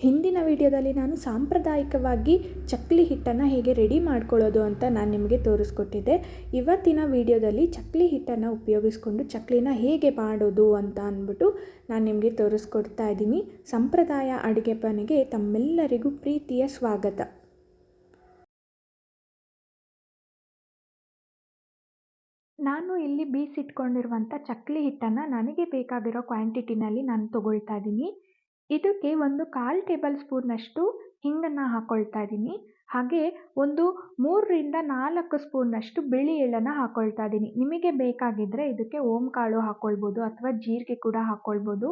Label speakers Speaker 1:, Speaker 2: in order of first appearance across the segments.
Speaker 1: ಹಿಂದಿನ ವಿಡಿಯೋದಲ್ಲಿ ನಾನು ಸಾಂಪ್ರದಾಯಿಕವಾಗಿ ಚಕ್ಕಲಿ ಹಿಟ್ಟನ್ನು ಹೇಗೆ ರೆಡಿ ಮಾಡ್ಕೊಳ್ಳೋದು ಅಂತ ನಾನು ನಿಮಗೆ ತೋರಿಸ್ಕೊಟ್ಟಿದ್ದೆ. ಇವತ್ತಿನ ವಿಡಿಯೋದಲ್ಲಿ ಚಕ್ಕಲಿ ಹಿಟ್ಟನ್ನು ಉಪಯೋಗಿಸ್ಕೊಂಡು ಚಕ್ಕಲಿನ ಹೇಗೆ ಮಾಡೋದು ಅಂತ ಅಂದ್ಬಿಟ್ಟು ನಾನು ನಿಮಗೆ ತೋರಿಸ್ಕೊಡ್ತಾ ಇದ್ದೀನಿ. ಸಂಪ್ರದಾಯ ಅಡುಗೆ ಮನೆಗೆ ತಮ್ಮೆಲ್ಲರಿಗೂ ಪ್ರೀತಿಯ ಸ್ವಾಗತ. ನಾನು ಇಲ್ಲಿ ಬೀಸಿಟ್ಕೊಂಡಿರುವಂಥ ಚಕ್ಕಲಿ ಹಿಟ್ಟನ್ನು ನನಗೆ ಬೇಕಾಗಿರೋ ಕ್ವಾಂಟಿಟಿನಲ್ಲಿ ನಾನು ತೊಗೊಳ್ತಾ ಇದ್ದೀನಿ. ಇದಕ್ಕೆ ಒಂದು 1/4 ಟೇಬಲ್ ಸ್ಪೂನ್ನಷ್ಟು ಹಿಂಗನ್ನು ಹಾಕ್ಕೊಳ್ತಾ ಇದ್ದೀನಿ. ಹಾಗೆ ಒಂದು 3ರಿಂದ 4 ಸ್ಪೂನ್ನಷ್ಟು ಬಿಳಿ ಎಳ್ಳನ್ನು ಹಾಕ್ಕೊಳ್ತಾ ಇದ್ದೀನಿ. ನಿಮಗೆ ಬೇಕಾಗಿದ್ದರೆ ಇದಕ್ಕೆ ಓಂಕಾಳು ಹಾಕ್ಕೊಳ್ಬೋದು ಅಥವಾ ಜೀರಿಗೆ ಕೂಡ ಹಾಕ್ಕೊಳ್ಬೋದು.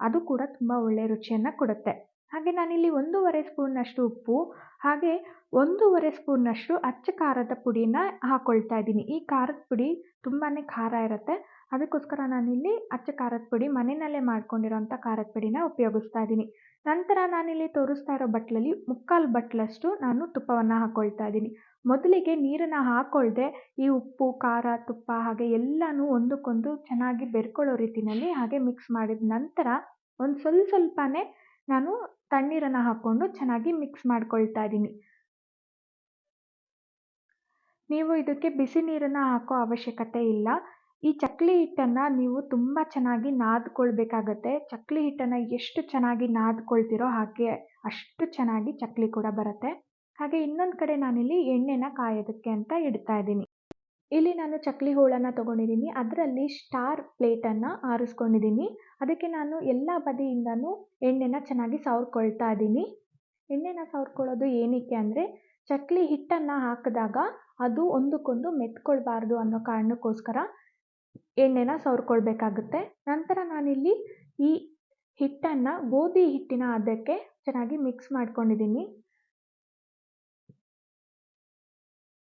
Speaker 1: ಅದು ಕೂಡ ತುಂಬ ಒಳ್ಳೆಯ ರುಚಿಯನ್ನು ಕೊಡುತ್ತೆ. ಹಾಗೆ ನಾನಿಲ್ಲಿ 1.5 ಸ್ಪೂನ್ನಷ್ಟು ಉಪ್ಪು ಹಾಗೆ 1.5 ಸ್ಪೂನ್ನಷ್ಟು ಅಚ್ಚ ಖಾರದ ಪುಡಿನ ಹಾಕ್ಕೊಳ್ತಾ ಇದ್ದೀನಿ. ಈ ಖಾರದ ಪುಡಿ ತುಂಬಾ ಖಾರ ಇರುತ್ತೆ. ಅದಕ್ಕೋಸ್ಕರ ನಾನಿಲ್ಲಿ ಅಚ್ಚ ಖಾರದ ಪುಡಿ ಮನೆಯಲ್ಲೇ ಮಾಡ್ಕೊಂಡಿರೋಂಥ ಖಾರದ ಪುಡಿನ ಉಪಯೋಗಿಸ್ತಾ ಇದ್ದೀನಿ. ನಂತರ ನಾನಿಲ್ಲಿ ತೋರಿಸ್ತಾ ಇರೋ ಬಟ್ಲಲ್ಲಿ 3/4 ಬಟ್ಲಷ್ಟು ನಾನು ತುಪ್ಪವನ್ನು ಹಾಕ್ಕೊಳ್ತಾ ಇದ್ದೀನಿ. ಮೊದಲಿಗೆ ನೀರನ್ನು ಹಾಕ್ಕೊಳ್ದೆ ಈ ಉಪ್ಪು, ಖಾರ, ತುಪ್ಪ ಹಾಗೆ ಎಲ್ಲನೂ ಒಂದಕ್ಕೊಂದು ಚೆನ್ನಾಗಿ ಬೆರ್ಕೊಳ್ಳೋ ರೀತಿಯಲ್ಲಿ ಹಾಗೆ ಮಿಕ್ಸ್ ಮಾಡಿದ ನಂತರ ಒಂದು ಸ್ವಲ್ಪನೇ ನಾನು ತಣ್ಣೀರನ್ನು ಹಾಕ್ಕೊಂಡು ಚೆನ್ನಾಗಿ ಮಿಕ್ಸ್ ಮಾಡ್ಕೊಳ್ತಾ ಇದ್ದೀನಿ. ನೀವು ಇದಕ್ಕೆ ಬಿಸಿ ನೀರನ್ನು ಹಾಕೋ ಅವಶ್ಯಕತೆ ಇಲ್ಲ. ಈ ಚಕ್ಕಲಿ ಹಿಟ್ಟನ್ನು ನೀವು ತುಂಬ ಚೆನ್ನಾಗಿ ನಾದ್ಕೊಳ್ಬೇಕಾಗತ್ತೆ. ಚಕ್ಕಲಿ ಹಿಟ್ಟನ್ನು ಎಷ್ಟು ಚೆನ್ನಾಗಿ ನಾದ್ಕೊಳ್ತೀರೋ ಹಾಗೆ ಅಷ್ಟು ಚೆನ್ನಾಗಿ ಚಕ್ಕಲಿ ಕೂಡ ಬರುತ್ತೆ. ಹಾಗೆ ಇನ್ನೊಂದು ಕಡೆ ನಾನಿಲ್ಲಿ ಎಣ್ಣೆನ ಕಾಯೋದಕ್ಕೆ ಅಂತ ಇಡ್ತಾ ಇದ್ದೀನಿ. ಇಲ್ಲಿ ನಾನು ಚಕ್ಕಲಿ ಹೋಳನ್ನು ತೊಗೊಂಡಿದ್ದೀನಿ. ಅದರಲ್ಲಿ ಸ್ಟಾರ್ ಪ್ಲೇಟನ್ನು ಆರಿಸ್ಕೊಂಡಿದ್ದೀನಿ. ಅದಕ್ಕೆ ನಾನು ಎಲ್ಲ ಬದಿಯಿಂದನೂ ಎಣ್ಣೆನ ಚೆನ್ನಾಗಿ ಸವರ್ಕೊಳ್ತಾ ಇದ್ದೀನಿ. ಎಣ್ಣೆನ ಸವರ್ಕೊಳ್ಳೋದು ಏನಕ್ಕೆ ಅಂದರೆ ಚಕ್ಕಲಿ ಹಿಟ್ಟನ್ನು ಹಾಕಿದಾಗ ಅದು ಒಂದಕ್ಕೊಂದು ಮೆತ್ಕೊಳ್ಬಾರ್ದು ಅನ್ನೋ ಕಾರಣಕ್ಕೋಸ್ಕರ ಎಣ್ಣೆನ ಸವರ್ಕೊಳ್ಬೇಕಾಗುತ್ತೆ. ನಂತರ ನಾನಿಲ್ಲಿ ಈ ಹಿಟ್ಟನ್ನು ಗೋಧಿ ಹಿಟ್ಟಿನ ಅದಕ್ಕೆ ಚೆನ್ನಾಗಿ ಮಿಕ್ಸ್ ಮಾಡ್ಕೊಂಡಿದ್ದೀನಿ.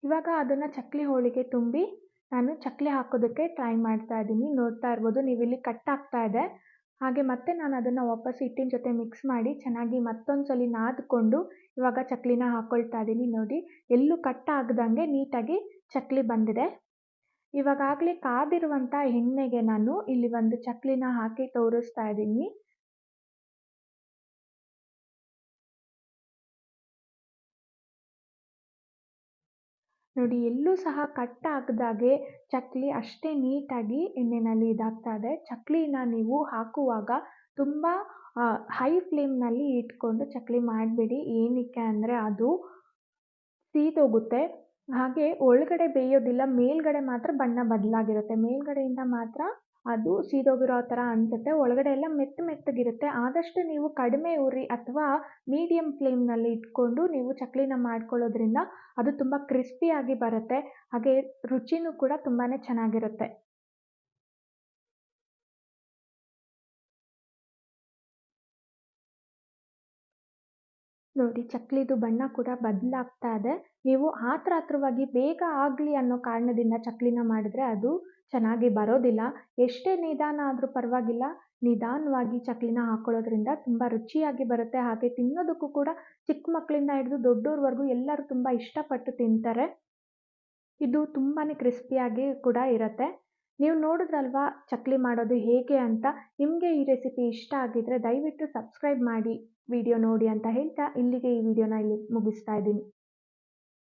Speaker 1: ಇವಾಗ ಅದನ್ನು ಚಕ್ಕಲಿ ಹೋಳಿಗೆ ತುಂಬಿ ನಾನು ಚಕ್ಕಲಿ ಹಾಕೋದಕ್ಕೆ ಟ್ರೈ ಮಾಡ್ತಾ ಇದ್ದೀನಿ. ನೋಡ್ತಾ ಇರ್ಬೋದು ನೀವಿಲ್ಲಿ ಕಟ್ ಆಗ್ತಾ ಇದೆ. ಹಾಗೆ ಮತ್ತೆ ನಾನು ಅದನ್ನು ವಾಪಸ್ ಹಿಟ್ಟಿನ ಜೊತೆ ಮಿಕ್ಸ್ ಮಾಡಿ ಚೆನ್ನಾಗಿ ಮತ್ತೊಂದು ಸಲ ನಾದ್ಕೊಂಡು ಇವಾಗ ಚಕ್ಕಲಿನ ಹಾಕ್ಕೊಳ್ತಾ ಇದ್ದೀನಿ. ನೋಡಿ ಎಲ್ಲೂ ಕಟ್ ಆಗದಂಗೆ ನೀಟಾಗಿ ಚಕ್ಕಲಿ ಬಂದಿದೆ. ಇವಾಗಲೇ ಕಾದಿರುವಂಥ ಎಣ್ಣೆಗೆ ನಾನು ಇಲ್ಲಿ ಒಂದು ಚಕ್ಕಲಿನ ಹಾಕಿ ತೋರಿಸ್ತಾ ಇದ್ದೀನಿ. ನೋಡಿ ಎಲ್ಲೂ ಸಹ ಕಟ್ ಆಗದಾಗೆ ಚಕ್ಕಲಿ ಅಷ್ಟೇ ನೀಟಾಗಿ ಎಣ್ಣೆಯಲ್ಲಿ ಇದಾಗ್ತಾ ಇದೆ. ಚಕ್ಕಲಿನ ನೀವು ಹಾಕುವಾಗ ತುಂಬ ಹೈ ಫ್ಲೇಮ್ನಲ್ಲಿ ಇಟ್ಕೊಂಡು ಚಕ್ಕಲಿ ಮಾಡಬೇಡಿ. ಏನಕ್ಕೆ ಅಂದರೆ ಅದು ಸೀದೋಗುತ್ತೆ. ಹಾಗೆ ಒಳಗಡೆ ಬೇಯೋದಿಲ್ಲ, ಮೇಲ್ಗಡೆ ಮಾತ್ರ ಬಣ್ಣ ಬದಲಾಗಿರುತ್ತೆ. ಮೇಲ್ಗಡೆಯಿಂದ ಮಾತ್ರ ಅದು ಸೀದೋಗಿರೋ ಥರ ಅನಿಸುತ್ತೆ, ಒಳಗಡೆ ಎಲ್ಲ ಮೆತ್ತಗಿರುತ್ತೆ. ಆದಷ್ಟು ನೀವು ಕಡಿಮೆ ಉರಿ ಅಥವಾ ಮೀಡಿಯಮ್ ಫ್ಲೇಮ್ನಲ್ಲಿ ಇಟ್ಕೊಂಡು ನೀವು ಚಕ್ಕಲಿನ ಮಾಡ್ಕೊಳ್ಳೋದ್ರಿಂದ ಅದು ತುಂಬ ಕ್ರಿಸ್ಪಿಯಾಗಿ ಬರುತ್ತೆ. ಹಾಗೆ ರುಚಿನೂ ಕೂಡ ತುಂಬಾ ಚೆನ್ನಾಗಿರುತ್ತೆ. ನೋಡಿ ಚಕ್ಕಲಿದು ಬಣ್ಣ ಕೂಡ ಬದಲಾಗ್ತಾ ಇದೆ. ನೀವು ಆತ್ರವಾಗಿ ಬೇಗ ಆಗಲಿ ಅನ್ನೋ ಕಾರಣದಿಂದ ಚಕ್ಕಲಿನ ಮಾಡಿದ್ರೆ ಅದು ಚೆನ್ನಾಗಿ ಬರೋದಿಲ್ಲ. ಎಷ್ಟೇ ನಿಧಾನ ಆದರೂ ಪರವಾಗಿಲ್ಲ, ನಿಧಾನವಾಗಿ ಚಕ್ಕಲಿನ ಹಾಕ್ಕೊಳ್ಳೋದ್ರಿಂದ ತುಂಬ ರುಚಿಯಾಗಿ ಬರುತ್ತೆ. ಹಾಗೆ ತಿನ್ನೋದಕ್ಕೂ ಕೂಡ ಚಿಕ್ಕ ಮಕ್ಕಳಿಂದ ಹಿಡಿದು ದೊಡ್ಡೋರ್ವರೆಗೂ ಎಲ್ಲರೂ ತುಂಬ ಇಷ್ಟಪಟ್ಟು ತಿಂತಾರೆ. ಇದು ತುಂಬಾ ಕ್ರಿಸ್ಪಿಯಾಗಿ ಕೂಡ ಇರುತ್ತೆ. ನೀವು ನೋಡಿದ್ರಲ್ವಾ ಚಕ್ಕಲಿ ಮಾಡೋದು ಹೇಗೆ ಅಂತ. ನಿಮಗೆ ಈ ರೆಸಿಪಿ ಇಷ್ಟ ಆಗಿದ್ದರೆ ದಯವಿಟ್ಟು ಸಬ್ಸ್ಕ್ರೈಬ್ ಮಾಡಿ ವಿಡಿಯೋ ನೋಡಿ ಅಂತ ಹೇಳ್ತಾ ಇಲ್ಲಿಗೆ ಈ ವಿಡಿಯೋನ ಇಲ್ಲಿ ಮುಗಿಸ್ತಾ ಇದ್ದೀನಿ.